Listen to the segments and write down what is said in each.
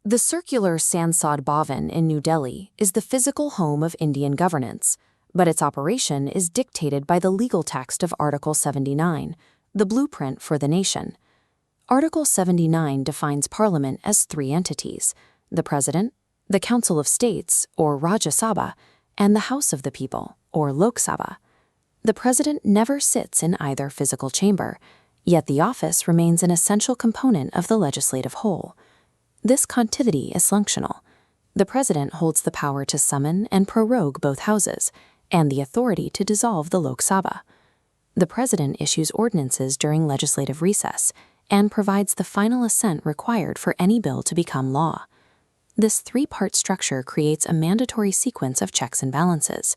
The circular Sansad Bhavan in New Delhi is the physical home of Indian governance, but its operation is dictated by the legal text of Article 79, the blueprint for the nation. Article 79 defines Parliament as three entities: the President, the Council of States, or Rajya Sabha, and the House of the People, or Lok Sabha. The President never sits in either physical chamber, yet the office remains an essential component of the legislative whole. This continuity is functional. The President holds the power to summon and prorogue both houses, and the authority to dissolve the Lok Sabha. The President issues ordinances during legislative recess and provides the final assent required for any bill to become law. This three-part structure creates a mandatory sequence of checks and balances.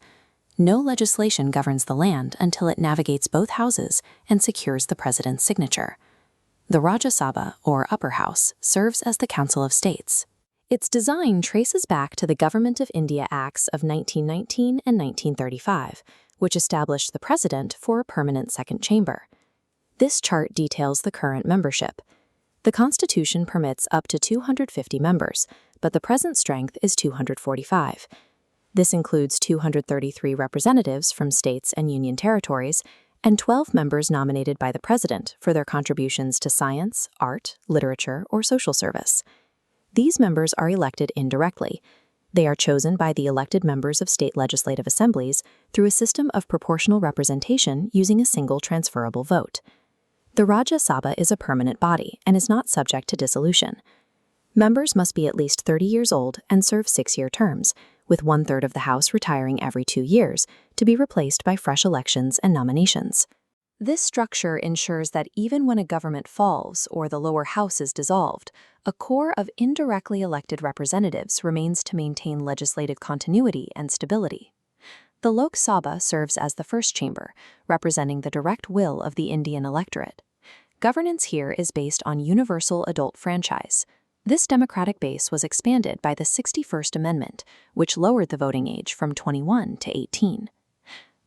No legislation governs the land until it navigates both houses and secures the President's signature. The Rajya Sabha, or Upper House, serves as the Council of States. Its design traces back to the Government of India Acts of 1919 and 1935, which established the President for a permanent second chamber. This chart details the current membership. The Constitution permits up to 250 members, but the present strength is 245. This includes 233 representatives from states and union territories, and 12 members nominated by the President for their contributions to science, art, literature, or social service. These members are elected indirectly. They are chosen by the elected members of state legislative assemblies through a system of proportional representation using a single transferable vote. The Rajya Sabha is a permanent body and is not subject to dissolution. Members must be at least 30 years old and serve 6-year terms, with 1/3 of the House retiring every 2 years, to be replaced by fresh elections and nominations. This structure ensures that even when a government falls or the lower house is dissolved, a core of indirectly elected representatives remains to maintain legislative continuity and stability. The Lok Sabha serves as the first chamber, representing the direct will of the Indian electorate. Governance here is based on universal adult franchise. This democratic base was expanded by the 61st Amendment, which lowered the voting age from 21 to 18.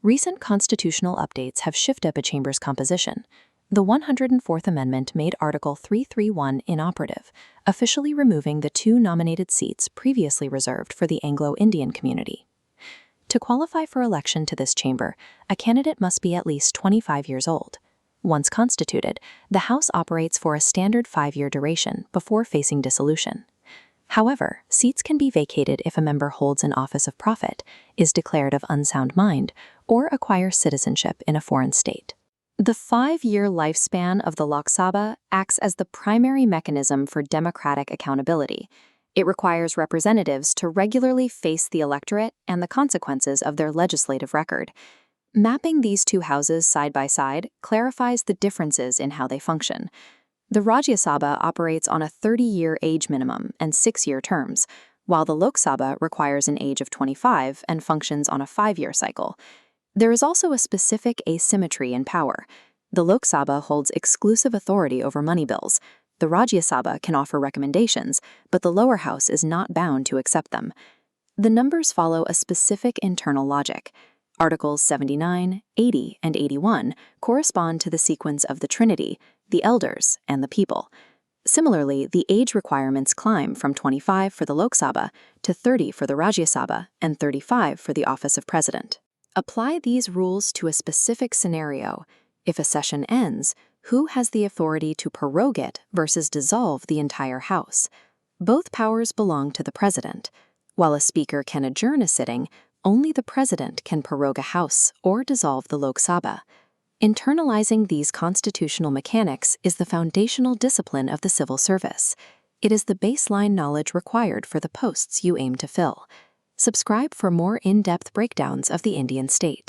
Recent constitutional updates have shifted up a chamber's composition. The 104th Amendment made Article 331 inoperative, officially removing the 2 nominated seats previously reserved for the Anglo-Indian community. To qualify for election to this chamber, a candidate must be at least 25 years old. Once constituted, the House operates for a standard 5-year duration before facing dissolution. However, seats can be vacated if a member holds an office of profit, is declared of unsound mind, or acquires citizenship in a foreign state. The 5-year lifespan of the Lok Sabha acts as the primary mechanism for democratic accountability. It requires representatives to regularly face the electorate and the consequences of their legislative record. Mapping these two houses side by side clarifies the differences in how they function. The Rajya Sabha operates on a 30-year age minimum and 6-year terms, while the Lok Sabha requires an age of 25 and functions on a 5-year cycle. There is also a specific asymmetry in power. The Lok Sabha holds exclusive authority over money bills. The Rajya Sabha can offer recommendations, but the lower house is not bound to accept them. The numbers follow a specific internal logic. Articles 79, 80, and 81 correspond to the sequence of the Trinity, the elders, and the people. Similarly, the age requirements climb from 25 for the Lok Sabha to 30 for the Rajya Sabha and 35 for the office of President. Apply these rules to a specific scenario. If a session ends, who has the authority to prorogue it versus dissolve the entire House? Both powers belong to the President. While a speaker can adjourn a sitting, only the President can prorogue a House or dissolve the Lok Sabha. Internalizing these constitutional mechanics is the foundational discipline of the civil service. It is the baseline knowledge required for the posts you aim to fill. Subscribe for more in-depth breakdowns of the Indian state.